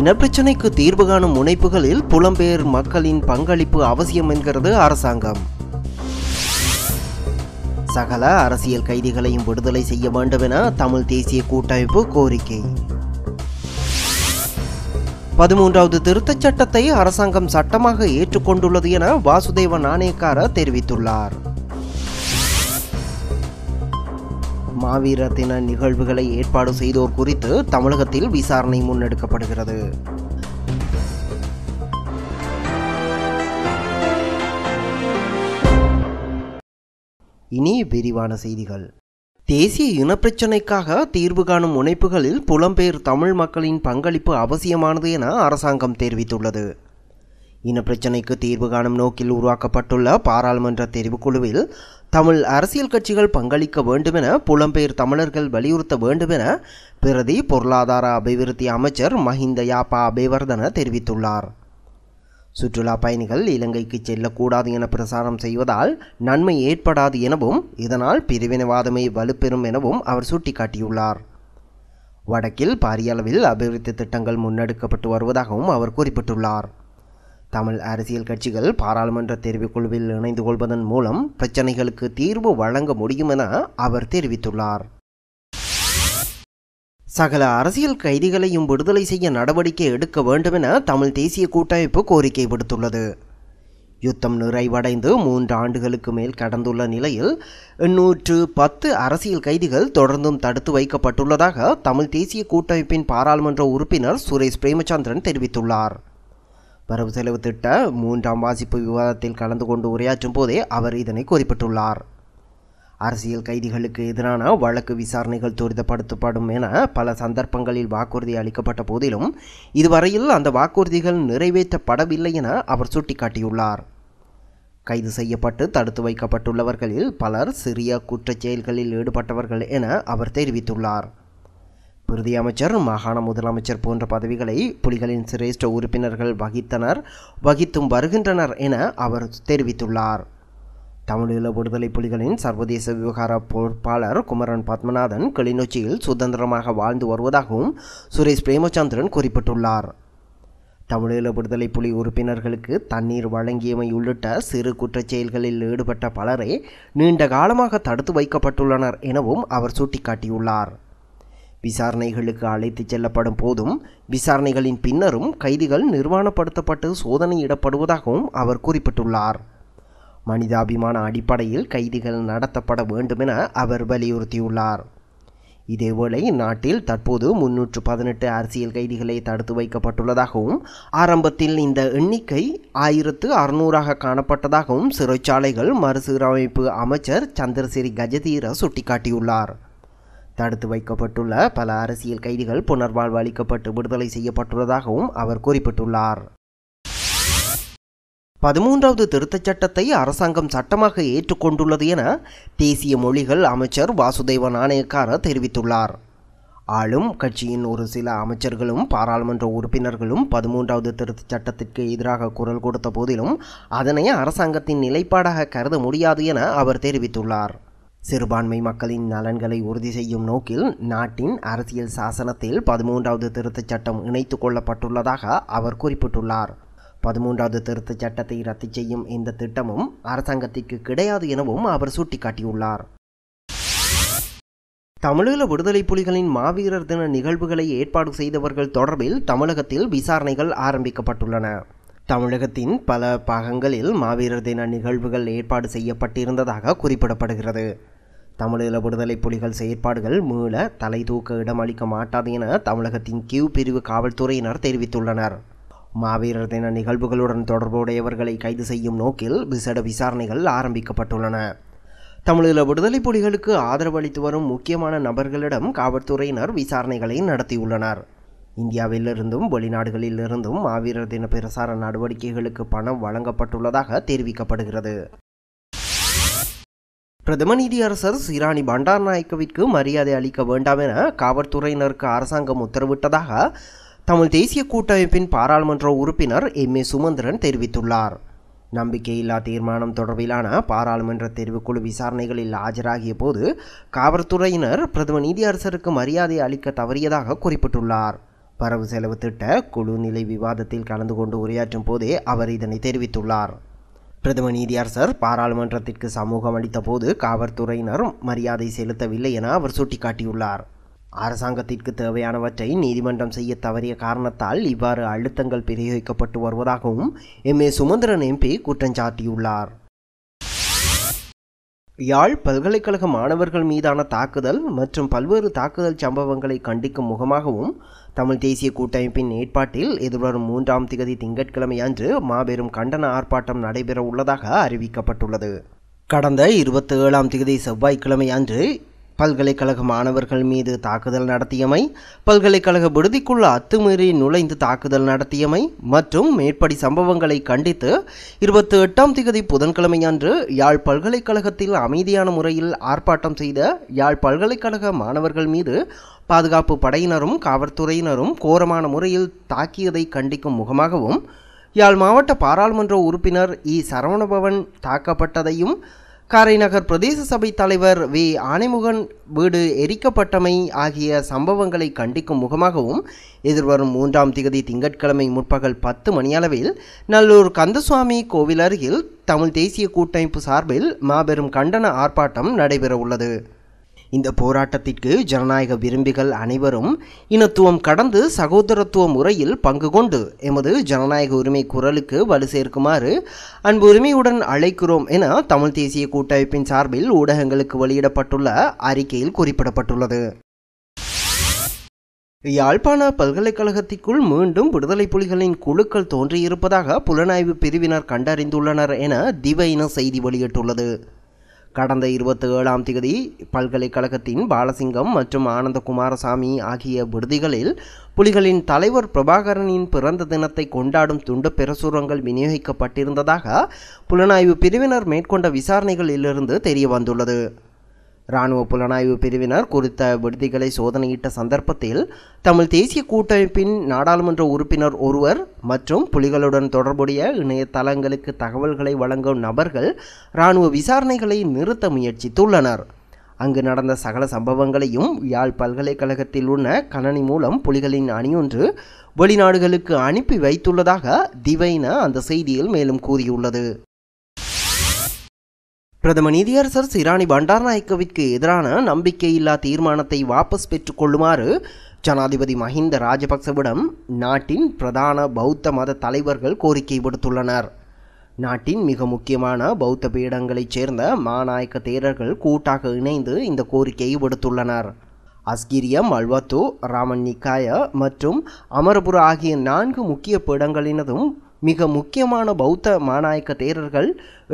இனப்பிரச்சினைக்கு தீர்வு காணும் முனைப்புகளில் புலம்பெயர் மக்களின் பங்களிப்பு அவசியம் என்கிறது அரசாங்கம். சகல அரசியல் கைதிகளையும் விடுதலை செய்ய வேண்டும் என தமிழ் தேசிய கூட்டமைப்பு கோரிக்கை. 13வது திருத்தச் சட்டத்தை அரசாங்கம் சட்டமாக ஏற்றுக்கொண்டுள்ளது என வாசுதேவ நாணயக்கார தெரிவித்துள்ளார். மாவீரர் தின நிகழ்வுகளை ஏற்பாடு செய்தோர் குறித்து தமிழகத்தில் விசாரணை முன்னெடுக்கப்படுகிறது. இனி விரிவான செய்திகள். தேசிய இனப்பிரச்சினைக்காக தீர்வு காணும் முனைப்புகளில் புலம்பெயர் தமிழ் மக்களின் பங்களிப்பு அவசியமானது என அரசாங்கம் தெரிவித்துள்ளது. இனப்பிரச்சினைக்கு தீர்வு காணும் நோக்கில் உருவாக்கப்பட்டுள்ள பாராளுமன்ற தெரிவுக்குழுவில் தமிழ் அரசியல் கட்சிகள் பங்களிக்க வேண்டுமென புலம்பெயர் தமிழர்கள் வலியுறுத்த வேண்டுமென பிரதி பொருளாதார அபிவிருத்தி அமைச்சர் மஹிந்த யாப்பா அபேவர்தன தெரிவித்துள்ளார். சுற்றுலா பயணிகள் இலங்கைக்கு செல்லக்கூடாது என பிரசாரம் செய்வதால் நன்மை ஏற்படாது எனவும் இதனால் பிரிவினைவாதமே வலுப்பெறும் எனவும் அவர் சுட்டிக்காட்டியுள்ளார். வடக்கில் பாரிய அளவில் அபிவிருத்தி திட்டங்கள் முன்னெடுக்கப்பட்டு வருவதாகவும் அவர் குறிப்பிட்டுள்ளார். தமிழ் அரசியல் கட்சிகள் பாராளுமன்ற தெரிவுக்குழுவில் இணைந்து கொள்வதன் மூலம் பிரச்சினைகளுக்கு தீர்வு வழங்க முடியும் என அவர் தெரிவித்துள்ளார். சகல அரசியல் கைதிகளையும் விடுதலை செய்ய நடவடிக்கை எடுக்க வேண்டும் என தமிழ் தேசிய கூட்டமைப்பு கோரிக்கை விடுத்துள்ளது. யுத்தம் நிறைவடைந்து 3 ஆண்டுகளுக்கு மேல் கடந்துள்ள நிலையில் 810 அரசியல் கைதிகள் தொடர்ந்தும் தடுத்து வைக்கப்பட்டுள்ளதாக தமிழ் தேசிய கூட்டமைப்பின் பாராளுமன்ற உறுப்பினர் சுரேஷ் பிரேமச்சந்திரன் தெரிவித்துள்ளார். வரவு செலவு திட்ட 3ஆம் வாசிப்பு விவாதத்தில் கலந்து கொண்டு உரையாற்றும் போதே அவர் இதனை குறிப்பிட்டுள்ளார். அரசியல் கைதிகளுக்கு எதிரான வழக்கு விசாரணைகள் துரிதப்படுத்தப்படும் என பல சந்தர்ப்பங்களில் வாக்குறுதி அளிக்கப்பட்ட போதிலும் இதுவரையில் அந்த வாக்குறுதிகள் நிறைவேற்றப்படவில்லை என அவர் சுட்டிக்காட்டியுள்ளார். கைது செய்யப்பட்டு தடுத்து வைக்கப்பட்டுள்ளவர்களில் பலர் சிறிய குற்றச் செயல்களில் ஈடுபட்டவர்கள் என அவர் தெரிவித்துள்ளார். பிரதி அமைச்சர், மாகாண முதலமைச்சர் போன்ற பதவிகளை புலிகளின் சிரேஷ்ட உறுப்பினர்கள் வகித்தும் வருகின்றனர் என அவர் தெரிவித்துள்ளார். தமிழீழ விடுதலை புலிகளின் சர்வதேச விவகார பொறுப்பாளர் குமரன் பத்மநாதன் கிளிநொச்சியில் சுதந்திரமாக வாழ்ந்து வருவதாகவும் சுரேஷ் பிரேமச்சந்திரன் குறிப்பிட்டுள்ளார். தமிழீழ விடுதலை புலி உறுப்பினர்களுக்கு தண்ணீர் வழங்கியமை உள்ளிட்ட சிறு குற்றச் செயல்களில் ஈடுபட்ட பலரே நீண்ட காலமாக தடுத்து வைக்கப்பட்டுள்ளனர் எனவும் அவர் சுட்டிக்காட்டியுள்ளார். விசாரணைகளுக்கு அழைத்துச் செல்லப்படும் போதும் விசாரணைகளின் பின்னரும் கைதிகள் நிர்வாணப்படுத்தப்பட்டு சோதனையிடப்படுவதாகவும் அவர் குறிப்பிட்டுள்ளார். மனிதாபிமான அடிப்படையில் கைதிகள் நடத்தப்பட வேண்டும் என அவர் வலியுறுத்தியுள்ளார். இதேவேளை நாட்டில் தற்போது 318 அரசியல் கைதிகளை தடுத்து வைக்கப்பட்டுள்ளதாகவும் ஆரம்பத்தில் இந்த எண்ணிக்கை 1600ஆக காணப்பட்டதாகவும் சிறைச்சாலைகள் மறுசீரமைப்பு அமைச்சர் சந்திரசிறி கஜதீர சுட்டிக்காட்டியுள்ளார். தடுத்து வைக்கப்பட்டுள்ள பல அரசியல் கைதிகள் புனர்வாழ்வு அளிக்கப்பட்டு விடுதலை செய்யப்பட்டுள்ளதாகவும் அவர் குறிப்பிட்டுள்ளார். 13வது திருத்தச் சட்டத்தை அரசாங்கம் சட்டமாக ஏற்றுக்கொண்டுள்ளது என தேசிய மொழிகள் அமைச்சர் வாசுதேவ நாணயக்கார தெரிவித்துள்ளார். ஆளும் கட்சியின் ஒரு சில அமைச்சர்களும் பாராளுமன்ற உறுப்பினர்களும் 13வது திருத்தச் சட்டத்திற்கு எதிராக குரல் கொடுத்த போதிலும் அதனை அரசாங்கத்தின் நிலைப்பாடாக கருத முடியாது என அவர் தெரிவித்துள்ளார். சிறுபான்மை மக்களின் நலன்களை உறுதி செய்யும் நோக்கில் நாட்டின் அரசியல் சாசனத்தில் 13வது திருத்தச் சட்டம் இணைத்து கொள்ளப்பட்டுள்ளதாக அவர் குறிப்பிட்டுள்ளார். 13வது திருத்தச் சட்டத்தை ரத்து செய்யும் எந்த திட்டமும் அரசாங்கத்திற்கு கிடையாது எனவும் அவர் சுட்டிக்காட்டியுள்ளார். தமிழீழ விடுதலை புலிகளின் மாவீரர் தின நிகழ்வுகளை ஏற்பாடு செய்தவர்கள் தொடர்பில் தமிழகத்தில் விசாரணைகள் ஆரம்பிக்கப்பட்டுள்ளன. தமிழகத்தின் பல பாகங்களில் மாவீரர் தின நிகழ்வுகள் ஏற்பாடு செய்யப்பட்டிருந்ததாக குறிப்பிடப்படுகிறது. தமிழீழ விடுதலை புலிகள் செயற்பாடுகள் மீள தலை தூக்க இடமளிக்க மாட்டாது என தமிழகத்தின் கியூ பிரிவு காவல்துறையினர் தெரிவித்துள்ளனர். மாவீரர் தின நிகழ்வுகளுடன் தொடர்புடையவர்களை கைது செய்யும் நோக்கில் விசேட விசாரணைகள் ஆரம்பிக்கப்பட்டுள்ளன. தமிழீழ விடுதலை புலிகளுக்கு ஆதரவு அளித்து வரும் முக்கியமான நபர்களிடம் காவல்துறையினர் விசாரணைகளை நடத்தியுள்ளனர். இந்தியாவிலிருந்தும் வெளிநாடுகளிலிருந்தும் மாவீரர் தின பிரசார நடவடிக்கைகளுக்கு பணம் வழங்கப்பட்டுள்ளதாக தெரிவிக்கப்படுகிறது. பிரதம நீதியரசர் சிராணி பண்டாரநாயக்கவிற்கு மரியாதை அளிக்க வேண்டாம் என காவல்துறையினருக்கு அரசாங்கம் உத்தரவிட்டதாக தமிழ் தேசிய கூட்டமைப்பின் பாராளுமன்ற உறுப்பினர் எம்.ஏ. சுமந்திரன் தெரிவித்துள்ளார். நம்பிக்கையில்லா தீர்மானம் தொடர்பிலான பாராளுமன்ற தெரிவுக்குழு விசாரணைகளில் ஆஜராகிய போது காவல்துறையினர் பிரதம நீதியரசருக்கு மரியாதை அளிக்க தவறியதாக குறிப்பிட்டுள்ளார். வரவு செலவு திட்ட குழு நிலை விவாதத்தில் கலந்து கொண்டு உரையாற்றும் போதே அவர் இதனை தெரிவித்துள்ளார். பிரதம நீதியரசர் பாராளுமன்றத்திற்கு சமூகம் அளித்த போது காவல்துறையினர் மரியாதை செலுத்தவில்லை என அவர் சுட்டிக்காட்டியுள்ளார். அரசாங்கத்திற்கு தேவையானவற்றை நீதிமன்றம் செய்ய தவறிய காரணத்தால் இவ்வாறு அழுத்தங்கள் பிரயோகிக்கப்பட்டு வருவதாகவும் எம்.ஏ. சுமந்திரன் எம்பி குற்றஞ்சாட்டியுள்ளார். யாழ் பல்கலைக்கழக மாணவர்கள் மீதான தாக்குதல் மற்றும் பல்வேறு தாக்குதல் சம்பவங்களை கண்டிக்கும் முகமாகவும் தமிழ் தேசிய கூட்டமைப்பின் ஏற்பாட்டில் எதிர்வரும் 3ஆம் திகதி திங்கட்கிழமை அன்று மாபெரும் கண்டன ஆர்ப்பாட்டம் நடைபெற உள்ளதாக அறிவிக்கப்பட்டுள்ளது. கடந்த 27ஆம் திகதி செவ்வாய்க்கிழமை அன்று பல்கலைக்கழக மாணவர்கள் மீது தாக்குதல் நடத்தியமை, பல்கலைக்கழக விடுதிக்குள்ள அத்துமீறி நுழைந்து தாக்குதல் நடத்தியமை மற்றும் மேற்படி சம்பவங்களை கண்டித்து 28ஆம் திகதி புதன்கிழமை அன்று யாழ் பல்கலைக்கழகத்தில் அமைதியான முறையில் ஆர்ப்பாட்டம் செய்த யாழ் பல்கலைக்கழக மாணவர்கள் மீது பாதுகாப்பு படையினரும் காவல்துறையினரும் கோரமான முறையில் தாக்கியதை கண்டிக்கும் முகமாகவும் யாழ் மாவட்ட பாராளுமன்ற உறுப்பினர் இ. சரவணபவன் தாக்கப்பட்டதையும் காரைநகர் பிரதேச சபை தலைவர் வி. ஆணைமுகன் வீடு எரிக்கப்பட்டமை ஆகிய சம்பவங்களை கண்டிக்கும் முகமாகவும் எதிர்வரும் 3ஆம் திகதி திங்கட்கிழமை முற்பகல் 10 மணியளவில் நல்லூர் கந்தசுவாமி கோவில் அருகில் தமிழ் தேசிய கூட்டமைப்பு சார்பில் மாபெரும் கண்டன ஆர்ப்பாட்டம் நடைபெறவுள்ளது. இந்த போராட்டத்திற்கு ஜனநாயக விரும்பிகள் அனைவரும் இனத்துவம் கடந்து சகோதரத்துவ முறையில் பங்கு கொண்டு எமது ஜனநாயக உரிமை குரலுக்கு வலு சேர்க்குமாறு அன்பு உரிமையுடன் அழைக்கிறோம் என தமிழ் தேசிய கூட்டமைப்பின் சார்பில் ஊடகங்களுக்கு வெளியிடப்பட்டுள்ள அறிக்கையில் குறிப்பிடப்பட்டுள்ளது. யாழ்ப்பாண பல்கலைக்கழகத்திற்குள் மீண்டும் விடுதலை புலிகளின் குழுக்கள் தோன்றியிருப்பதாக புலனாய்வு பிரிவினர் கண்டறிந்துள்ளனர் என திவையின செய்தி வெளியிட்டுள்ளது. கடந்த 27ஆம் திகதி பல்கலைக்கழகத்தின் பாலசிங்கம் மற்றும் ஆனந்த குமாரசாமி ஆகிய விடுதிகளில் புலிகளின் தலைவர் பிரபாகரனின் பிறந்த தினத்தை கொண்டாடும் துண்டு பிரசுரங்கள் விநியோகிக்கப்பட்டிருந்ததாக புலனாய்வு பிரிவினர் மேற்கொண்ட விசாரணைகளிலிருந்து தெரிய வந்துள்ளது. இராணுவ புலனாய்வு பிரிவினர் குறித்த விடுதிகளை சோதனையிட்ட சந்தர்ப்பத்தில் தமிழ் தேசிய கூட்டமைப்பின் நாடாளுமன்ற உறுப்பினர் ஒருவர் மற்றும் புலிகளுடன் தொடர்புடைய இணையதளங்களுக்கு தகவல்களை வழங்கும் நபர்கள் இராணுவ விசாரணைகளை நிறுத்த முயற்சித்துள்ளனர். அங்கு நடந்த சகல சம்பவங்களையும் யாழ் பல்கலைக்கழகத்தில் உள்ள கணனி மூலம் புலிகளின் அணியொன்று வெளிநாடுகளுக்கு அனுப்பி வைத்துள்ளதாக திவைன அந்த செய்தியில் மேலும் கூறியுள்ளது. பிரதம நீதியரசர் சிராணி பண்டாரநாயக்கவிற்கு எதிரான நம்பிக்கையில்லா தீர்மானத்தை வாபஸ் பெற்றுக் கொள்ளுமாறு ஜனாதிபதி மஹிந்த ராஜபக்சவிடம் நாட்டின் பிரதான பௌத்த மத தலைவர்கள் கோரிக்கை விடுத்துள்ளனர். நாட்டின் மிக முக்கியமான பௌத்த பீடங்களைச் சேர்ந்த மாநாயக்க தேரர்கள் கூட்டாக இணைந்து இந்த கோரிக்கையை விடுத்துள்ளனர். அஸ்கிரியம், அல்வத்து, ராமன்னிக்காய மற்றும் அமரபுர ஆகிய 4 முக்கிய பீடங்களினதும் மிக முக்கியமான பௌத்த மாநாயக்க தேரர்கள்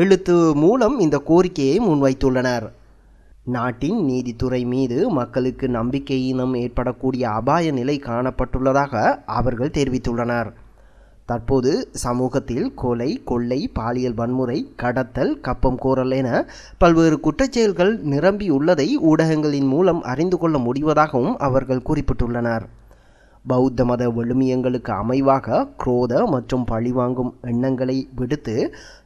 எழுத்து மூலம் இந்த கோரிக்கையை முன்வைத்துள்ளனர். நாட்டின் நீதித்துறை மீது மக்களுக்கு நம்பிக்கையினம் ஏற்படக்கூடிய அபாய நிலை காணப்பட்டுள்ளதாக அவர்கள் தெரிவித்துள்ளனர். தற்போது சமூகத்தில் கொலை, கொள்ளை, பாலியல் வன்முறை, கடத்தல், கப்பம் கோரல் என பல்வேறு குற்றச்செயல்கள் நிரம்பியுள்ளதை ஊடகங்களின் மூலம் அறிந்து கொள்ள முடிவதாகவும் அவர்கள் குறிப்பிட்டுள்ளனர். பௌத்த மத விழுமியங்களுக்கு அமைவாக குரோத மற்றும் பழிவாங்கும் எண்ணங்களை விடுத்து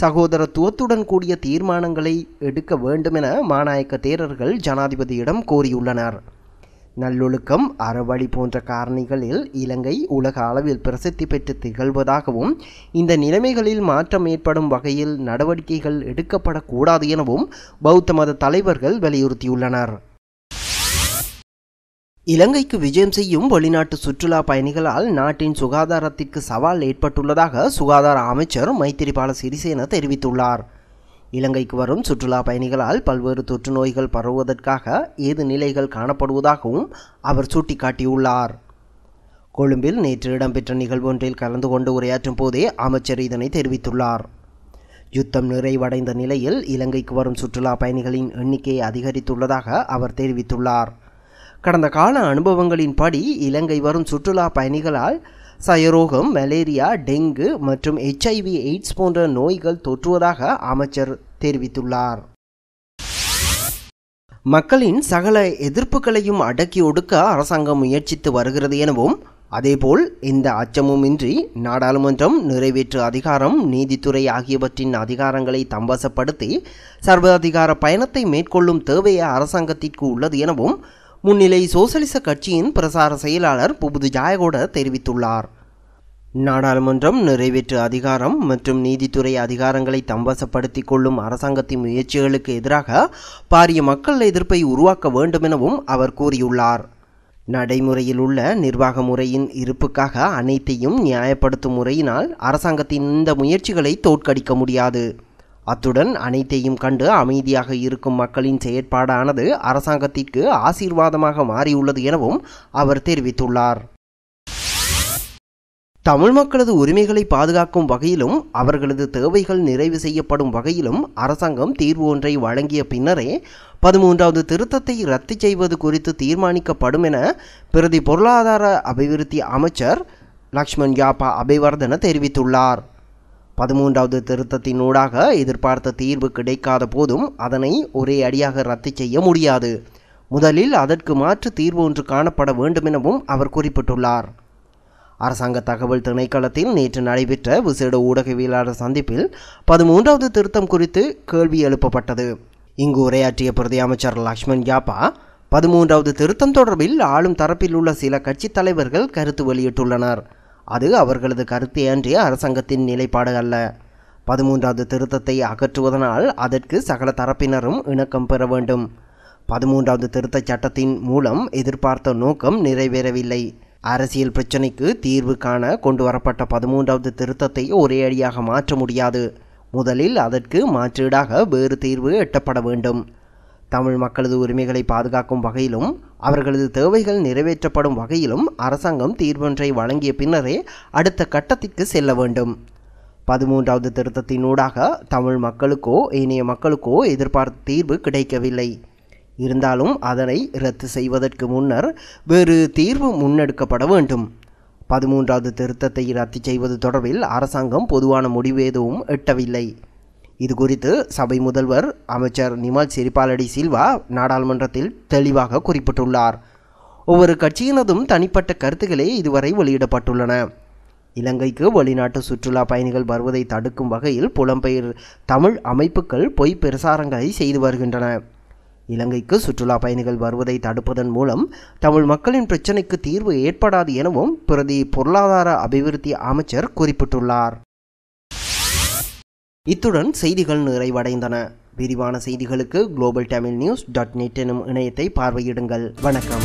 சகோதரத்துவத்துடன் கூடிய தீர்மானங்களை எடுக்க வேண்டுமென மாநாயக்க தேரர்கள் ஜனாதிபதியிடம் கோரியுள்ளனர். நல்லொழுக்கம், அறவழி போன்ற காரணிகளில் இலங்கை உலக அளவில் பிரசித்தி பெற்று திகழ்வதாகவும் இந்த நிலைமைகளில் மாற்றம் ஏற்படும் வகையில் நடவடிக்கைகள் எடுக்கப்படக்கூடாது எனவும் பௌத்த மத தலைவர்கள் வலியுறுத்தியுள்ளனர். இலங்கைக்கு விஜயம் செய்யும் வெளிநாட்டு சுற்றுலா பயணிகளால் நாட்டின் சுகாதாரத்திற்கு சவால் ஏற்பட்டுள்ளதாக சுகாதார அமைச்சர் மைத்திரிபால சிறிசேன தெரிவித்துள்ளார். இலங்கைக்கு வரும் சுற்றுலா பயணிகளால் பல்வேறு தொற்று நோய்கள் பரவுவதற்காக ஏது நிலைகள் காணப்படுவதாகவும் அவர் சுட்டிக்காட்டியுள்ளார். கொழும்பில் நேற்று இடம்பெற்ற நிகழ்வொன்றில் கலந்து கொண்டு உரையாற்றும் போதே அமைச்சர் இதனை தெரிவித்துள்ளார். யுத்தம் நிறைவடைந்த நிலையில் இலங்கைக்கு வரும் சுற்றுலா பயணிகளின் எண்ணிக்கை அதிகரித்துள்ளதாக அவர் தெரிவித்துள்ளார். கடந்த கால அனுபவங்களின்படி இலங்கை வரும் சுற்றுலா பயணிகளால் சயரோகம், மலேரியா, டெங்கு மற்றும் HIV எய்ட்ஸ் போன்ற நோய்கள் தொற்றுவதாக அமைச்சர் தெரிவித்துள்ளார். மக்களின் சகல எதிர்ப்புகளையும் அடக்கி ஒடுக்க அரசாங்கம் முயற்சித்து வருகிறது எனவும் அதேபோல் எந்த அச்சமுமின்றி நாடாளுமன்றம், நிறைவேற்று அதிகாரம், நீதித்துறை ஆகியவற்றின் அதிகாரங்களை தம்பசப்படுத்தி சர்வாதிகார பயணத்தை மேற்கொள்ளும் தேவைய அரசாங்கத்திற்கு உள்ளது எனவும் முன்னிலை சோசலிச கட்சியின் பிரசார செயலாளர் புபுது ஜாயகோட தெரிவித்துள்ளார். நாடாளுமன்றம் நிறைவேற்று அதிகாரம் மற்றும் நீதித்துறை அதிகாரங்களை தம்வசப்படுத்திக் கொள்ளும் அரசாங்கத்தின் முயற்சிகளுக்கு எதிராக பாரிய மக்கள் எதிர்ப்பை உருவாக்க வேண்டும் எனவும் அவர் கூறியுள்ளார். நடைமுறையில் உள்ள நிர்வாக முறையின் இருப்புக்காக அனைத்தையும் நியாயப்படுத்தும் முறையினால் அரசாங்கத்தின் இந்த முயற்சிகளை தோற்கடிக்க முடியாது. அத்துடன் அனைத்தையும் கண்டு அமைதியாக இருக்கும் மக்களின் செயற்பாடானது அரசாங்கத்திற்கு ஆசீர்வாதமாக மாறியுள்ளது எனவும் அவர் தெரிவித்துள்ளார். தமிழ் மக்களது உரிமைகளை பாதுகாக்கும் வகையிலும் அவர்களது தேவைகள் நிறைவு செய்யப்படும் வகையிலும் அரசாங்கம் தீர்வு ஒன்றை வழங்கிய பின்னரே 13வது திருத்தத்தை ரத்து செய்வது குறித்து தீர்மானிக்கப்படும் என பிரதி பொருளாதார அபிவிருத்தி அமைச்சர் லக்ஷ்மன் யாப்பா அபேவர்தன தெரிவித்துள்ளார். 13வது திருத்தத்தினூடாக எதிர்பார்த்த தீர்வு கிடைக்காத போதும் அதனை ஒரே அடியாக ரத்து செய்ய முடியாது. முதலில் அதற்கு மாற்று தீர்வு ஒன்று காணப்பட வேண்டும் எனவும் அவர் குறிப்பிட்டுள்ளார். அரசாங்க தகவல் திணைக்களத்தில் நேற்று நடைபெற்ற விசேட ஊடகவியலாளர் சந்திப்பில் 13வது திருத்தம் குறித்து கேள்வி எழுப்பப்பட்டது. இங்கு உரையாற்றிய பிரதி அமைச்சர் லக்ஷ்மன் யாப்பா 13வது திருத்தம் தொடர்பில் ஆளும் தரப்பில் உள்ள சில கட்சி தலைவர்கள் கருத்து வெளியிட்டுள்ளனர். அது அவர்களது கருத்தே அன்றி அரசாங்கத்தின் நிலைப்பாடு அல்ல. 13வது திருத்தத்தை அகற்றுவதனால் அதற்கு சகல தரப்பினரும் இணக்கம் பெற வேண்டும். 13வது திருத்த சட்டத்தின் மூலம் எதிர்பார்த்த நோக்கம் நிறைவேறவில்லை. அரசியல் பிரச்சினைக்கு தீர்வு காண கொண்டு வரப்பட்ட 13வது திருத்தத்தை ஒரே அடியாக மாற்ற முடியாது. முதலில் அதற்கு மாற்றீடாக வேறு தீர்வு எட்டப்பட வேண்டும். தமிழ் மக்களது உரிமைகளை பாதுகாக்கும் வகையிலும் அவர்களது தேவைகள் நிறைவேற்றப்படும் வகையிலும் அரசாங்கம் தீர்வொன்றை வழங்கிய பின்னரே அடுத்த கட்டத்திற்கு செல்ல வேண்டும். 13வது திருத்தத்தினூடாக தமிழ் மக்களுக்கோ ஏனைய மக்களுக்கோ எதிர்பார்த்த தீர்வு கிடைக்கவில்லை. இருந்தாலும் அதனை ரத்து செய்வதற்கு முன்னர் வேறு தீர்வு முன்னெடுக்கப்பட வேண்டும். 13வது திருத்தத்தை ரத்து செய்வது தொடர்பில் அரசாங்கம் பொதுவான முடிவு எதுவும் எட்டவில்லை. இது குறித்து சபை முதல்வர் அமைச்சர் நிமல் சிறிபாலடி சில்வா நாடாளுமன்றத்தில் தெளிவாக குறிப்பிட்டுள்ளார். ஒவ்வொரு கட்சியினதும் தனிப்பட்ட கருத்துக்களே இதுவரை வெளியிடப்பட்டுள்ளன. இலங்கைக்கு வெளிநாட்டு சுற்றுலா பயணிகள் வருவதை தடுக்கும் வகையில் புலம்பெயர் தமிழ் அமைப்புகள் பொய் பிரசாரங்களை செய்து வருகின்றன. இலங்கைக்கு சுற்றுலா பயணிகள் வருவதை தடுப்பதன் மூலம் தமிழ் மக்களின் பிரச்சினைக்கு தீர்வு ஏற்படாது எனவும் பிரதி பொருளாதார அபிவிருத்தி அமைச்சர் குறிப்பிட்டுள்ளார். இத்துடன் செய்திகள் நிறைவடைந்தன. விரிவான செய்திகளுக்கு globaltamilnews.net எனும் இணையத்தை பார்வையிடுங்கள். வணக்கம்.